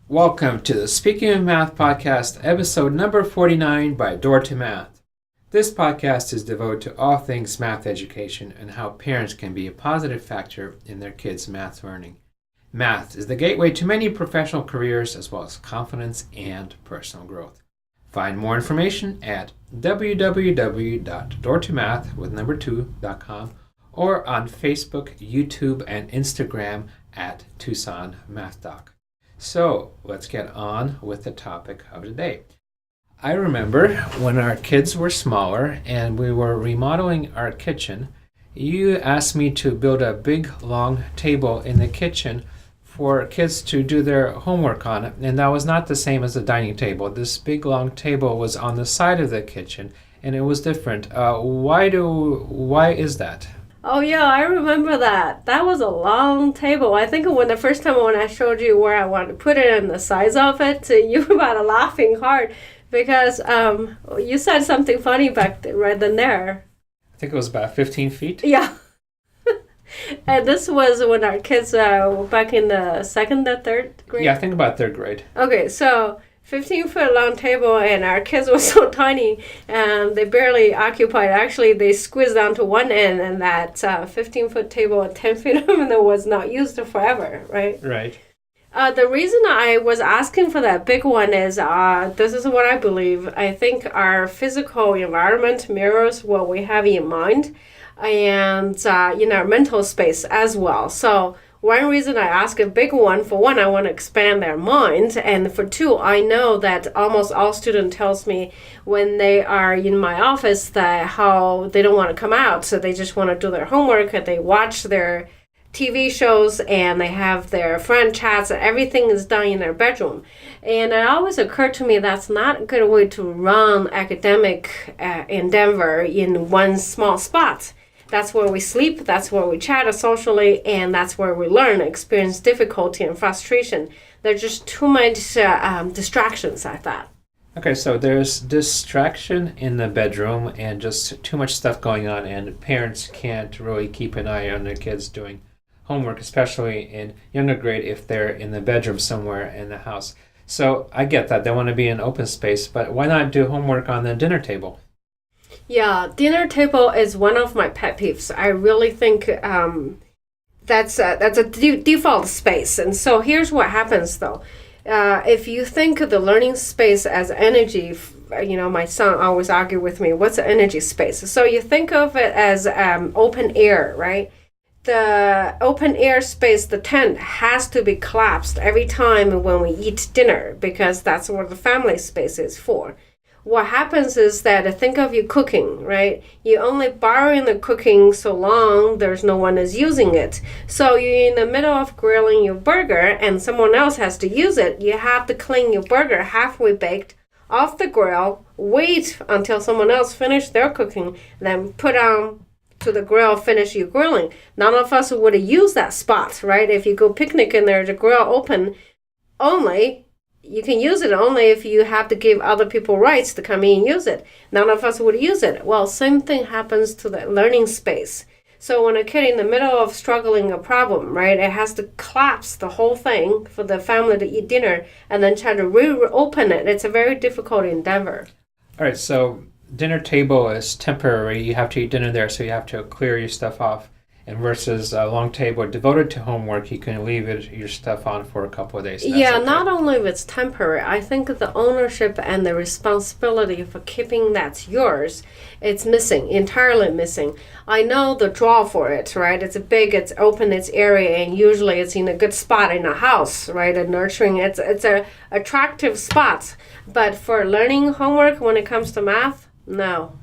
Welcome to the Speaking of Math podcast, episode number 49 by Door to Math. This podcast is devoted to all things math education and how parents can be a positive factor in their kids' math learning. Math is the gateway to many professional careers as well as confidence and personal growth. Find more information at www.doortomath.com or on Facebook, YouTube, and Instagram at Tucson Math Doc. So let's get on with the topic of the day. I remember when our kids were smaller and we were remodeling our kitchen, you asked me to build a big long table in the kitchen for kids to do their homework on, and that was not the same as the dining table. This big long table was on the side of the kitchen and it was different. Why is that? Oh yeah, I remember that. That was a long table. I think when the first time when I showed you where I wanted to put it and the size of it, you were about laughing hard because you said something funny right then there. I think it was about 15 feet. Yeah. And this was when our kids were back in the second or third grade? Yeah, I think about third grade. Okay, so 15-foot long table, and our kids were so tiny, and they barely occupied. Actually, they squeezed down to one end, and that 15-foot table at 10 feet of it was not used forever, right? Right. The reason I was asking for that big one is this is what I believe. I think our physical environment mirrors what we have in mind and in our mental space as well. So one reason I ask a big one, for one, I want to expand their mind. And for two, I know that almost all students tells me when they are in my office that how they don't want to come out. So they just want to do their homework and they watch their TV shows and they have their friend chats and everything is done in their bedroom. And it always occurred to me that's not a good way to run academic endeavor in one small spot. That's where we sleep, that's where we chat socially, and that's where we learn, experience difficulty and frustration. There's just too much distractions, I thought. Okay, so there's distraction in the bedroom and just too much stuff going on, and parents can't really keep an eye on their kids doing homework, especially in younger grade if they're in the bedroom somewhere in the house. So I get that. They want to be in open space, but why not do homework on the dinner table? Yeah, dinner table is one of my pet peeves. I really think that's a default space. And so here's what happens though. If you think of the learning space as energy, my son always argue with me, what's the energy space? So you think of it as open air, right? The open air space, the tent, has to be collapsed every time when we eat dinner because that's what the family space is for. What happens is that think of you cooking, right? You only borrowing the cooking so long there's no one is using it. So you're in the middle of grilling your burger and someone else has to use it. You have to clean your burger halfway baked off the grill, wait until someone else finish their cooking, then put on to the grill, finish your grilling. None of us would use that spot, right? If you go picnic and there's a grill open only, you can use it only if you have to give other people rights to come in and use it. None of us would use it. Well, same thing happens to the learning space. So when a kid in the middle of struggling a problem, right, it has to collapse the whole thing for the family to eat dinner and then try to reopen it. It's a very difficult endeavor. All right, so dinner table is temporary. You have to eat dinner there, so you have to clear your stuff off. And versus a long table devoted to homework, you can leave your stuff on for a couple of days. Yeah, okay. Not only if it's temporary, I think the ownership and the responsibility for keeping that's yours, it's missing, entirely missing. I know the draw for it, right? It's big, it's open, it's area, and usually it's in a good spot in a house, right? And nurturing, it's a attractive spot. But for learning homework when it comes to math, no.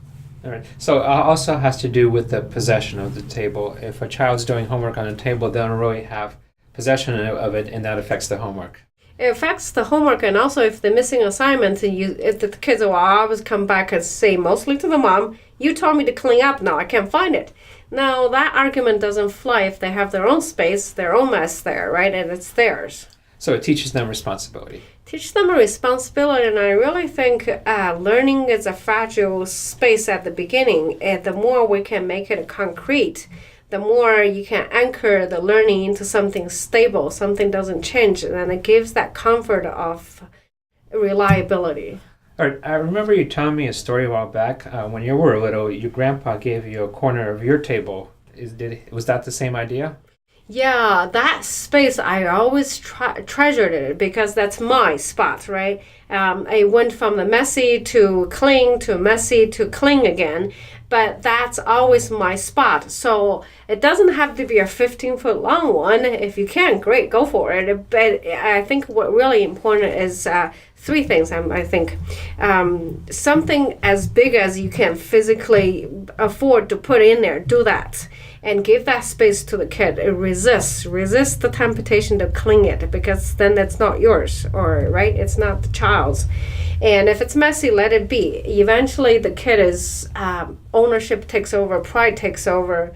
All right. So it also has to do with the possession of the table. If a child's doing homework on a table, they don't really have possession of it, and that affects the homework. It affects the homework, and also if they're missing assignments, and if the kids will always come back and say, mostly to the mom, you told me to clean up, now I can't find it. Now, that argument doesn't fly if they have their own space, their own mess there, right, and it's theirs. So it teaches them responsibility. Teach them a responsibility, and I really think learning is a fragile space at the beginning, and the more we can make it concrete, the more you can anchor the learning into something stable, something doesn't change, and then it gives that comfort of reliability. All right, I remember you telling me a story a while back. When you were little, your grandpa gave you a corner of your table. Was that the same idea? Yeah, that space I always treasured it because that's my spot, right? I went from the messy to clean to messy to clean again, but that's always my spot. So it doesn't have to be a 15-foot long one. If you can, great, go for it. But I think what really important is three things. I think something as big as you can physically afford to put in there, do that. And give that space to the kid. Resist the temptation to cling it, because then that's not yours, or right, it's not the child's. And if it's messy, let it be. Eventually the kid is ownership takes over, pride takes over,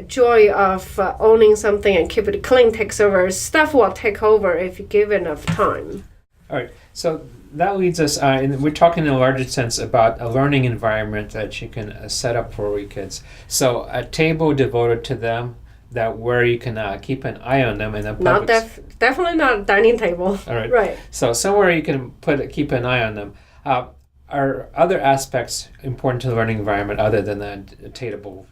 joy of owning something and keep it clean takes over. Stuff will take over if you give enough time. All right, so that leads us, and we're talking in a larger sense about a learning environment that you can set up for your kids. So a table devoted to them, that where you can keep an eye on them in a public. Definitely not a dining table. All right. Right. So somewhere you can keep an eye on them. Are other aspects important to the learning environment other than a table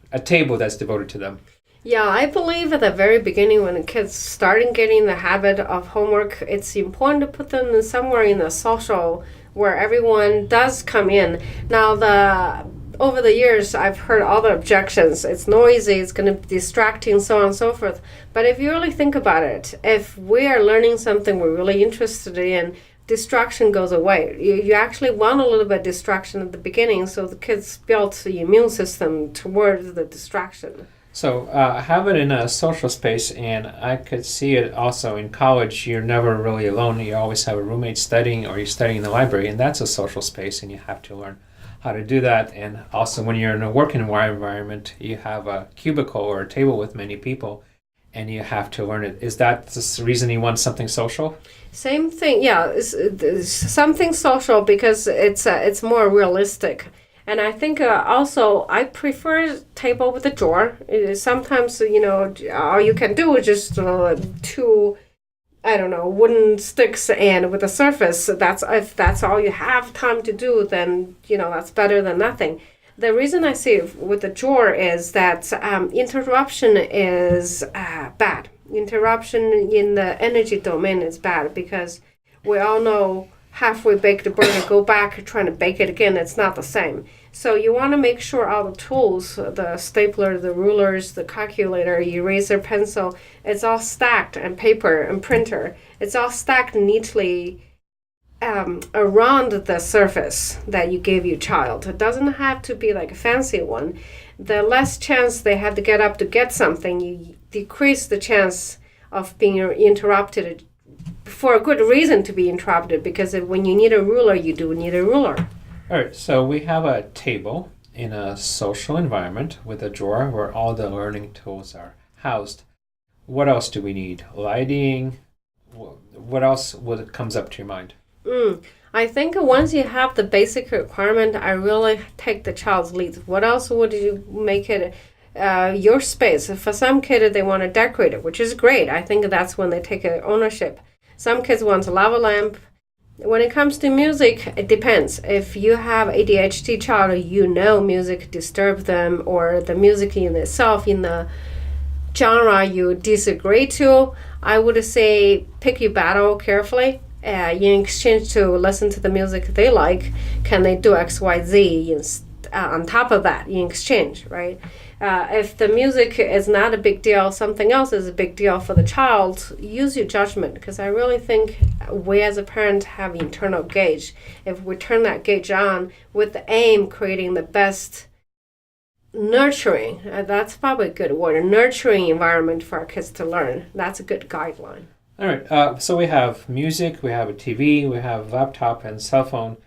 that's devoted to them? Yeah, I believe at the very beginning when the kids starting getting the habit of homework, it's important to put them in somewhere in the social where everyone does come in. Now, over the years, I've heard all the objections. It's noisy, it's going to be distracting, so on and so forth. But if you really think about it, if we are learning something we're really interested in, distraction goes away. You actually want a little bit of distraction at the beginning, so the kids build the immune system towards the distraction. So have it in a social space, and I could see it also in college. You're never really alone. You always have a roommate studying, or you're studying in the library, and that's a social space, and you have to learn how to do that. And also when you're in a working environment, you have a cubicle or a table with many people, and you have to learn it. Is that the reason you want something social? Same thing, yeah. It's something social because it's more realistic. And I think also I prefer table with a drawer. Sometimes, all you can do is just two, wooden sticks and with a surface. If that's all you have time to do, then, that's better than nothing. The reason I say with the drawer is that interruption is bad. Interruption in the energy domain is bad because we all know halfway baked a burger, go back trying to bake it again, it's not the same. So you want to make sure all the tools, the stapler, the rulers, the calculator, eraser, pencil, it's all stacked, and paper and printer, it's all stacked neatly around the surface that you gave your child. It doesn't have to be like a fancy one. The less chance they have to get up to get something, you decrease the chance of being interrupted for a good reason to be interrupted, because when you need a ruler, you do need a ruler. All right, so we have a table in a social environment with a drawer where all the learning tools are housed. What else do we need? Lighting? What else comes up to your mind? I think once you have the basic requirement, I really take the child's lead. What else would you make it your space? For some kids, they want to decorate it, which is great. I think that's when they take ownership. Some kids want a lava lamp. When it comes to music, it depends. If you have ADHD child, music disturbs them, or the music in itself, in the genre you disagree to, I would say pick your battle carefully. In exchange to listen to the music they like, can they do X, Y, Z on top of that in exchange, right? If the music is not a big deal, something else is a big deal for the child, use your judgment, because I really think we as a parent have internal gauge. If we turn that gauge on with the aim creating the best nurturing, that's probably a good word, a nurturing environment for our kids to learn, that's a good guideline. All right, so we have music, we have a TV, we have laptop and cell phone,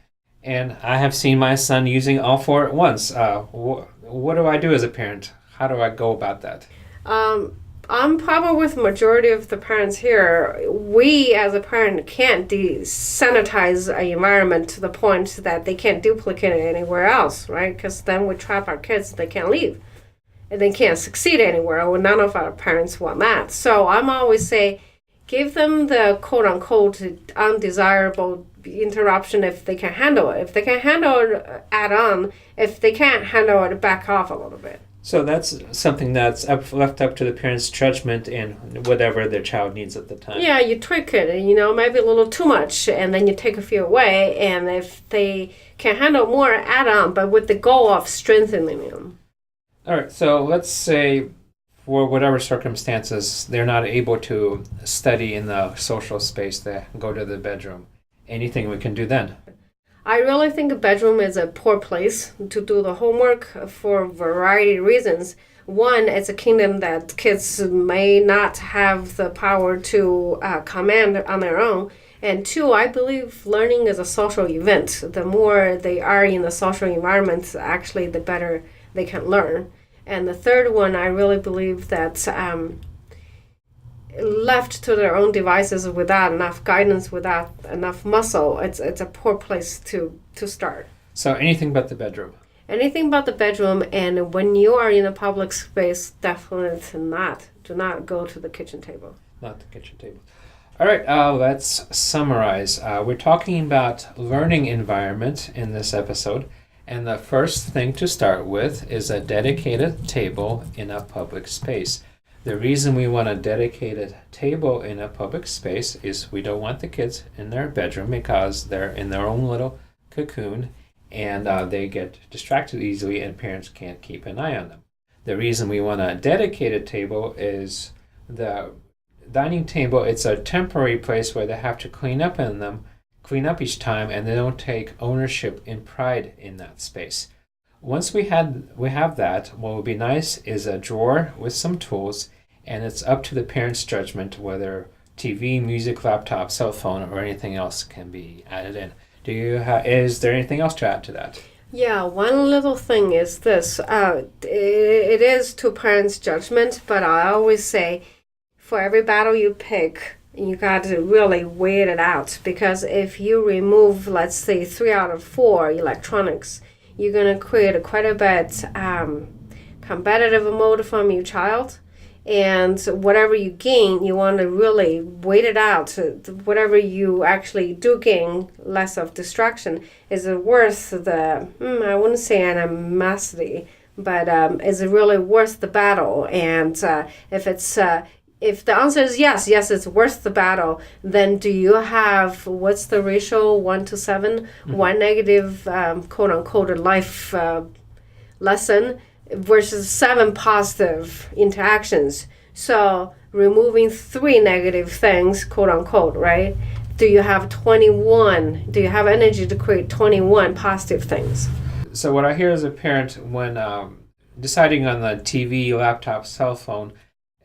and I have seen my son using all four at once. What do I do as a parent? How do I go about that? I'm probably with the majority of the parents here. We as a parent can't desanitize an environment to the point that they can't duplicate it anywhere else, right? Because then we trap our kids, they can't leave. they can't succeed anywhere. Well, none of our parents want that. So I'm always say, give them the quote unquote undesirable interruption if they can handle it. If they can handle it, add on. If they can't handle it, back off a little bit. So that's something that's left up to the parents' judgment and whatever their child needs at the time. Yeah, you tweak it, maybe a little too much, and then you take a few away. And if they can handle more, add on, but with the goal of strengthening them. All right, so let's say for whatever circumstances they're not able to study in the social space, they go to the bedroom. Anything we can do then? I really think a bedroom is a poor place to do the homework for a variety of reasons. One, it's a kingdom that kids may not have the power to command on their own. And two, I believe learning is a social event. The more they are in the social environment, actually, the better they can learn. And the third one, I really believe that left to their own devices without enough guidance, without enough muscle, it's a poor place to start. So anything but the bedroom. Anything but the bedroom, and when you are in a public space, definitely do not go to the kitchen table. Not the kitchen table. All right, let's summarize. We're talking about learning environment in this episode, and the first thing to start with is a dedicated table in a public space. The reason we want a dedicated table in a public space is we don't want the kids in their bedroom because they're in their own little cocoon and they get distracted easily and parents can't keep an eye on them. The reason we want a dedicated table is the dining table, it's a temporary place where they have to clean up each time, and they don't take ownership and pride in that space. Once we have that, what would be nice is a drawer with some tools, and it's up to the parents' judgment whether TV, music, laptop, cell phone, or anything else can be added in. Is there anything else to add to that? Yeah, one little thing is this. It is to parents' judgment, but I always say, for every battle you pick, you got to really weigh it out, because if you remove, let's say, 3 out of 4 electronics, you're going to create quite a bit competitive mode from your child. And whatever you gain, you want to really weight it out. Whatever you actually do gain, less of distraction, is it worth the, I wouldn't say animosity, but is it really worth the battle? And if the answer is yes, it's worth the battle, then do you have, what's the ratio, 1 to 7? Mm-hmm. 1 negative, quote unquote, life lesson versus 7 positive interactions. So removing 3 negative things, quote unquote, right? Do you have 21? Do you have energy to create 21 positive things? So what I hear as a parent when deciding on the TV, laptop, cell phone,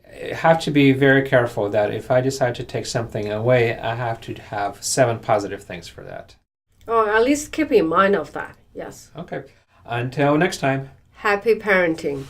I have to be very careful that if I decide to take something away, I have to have 7 positive things for that. Or at least keep in mind of that, yes. Okay. Until next time. Happy parenting.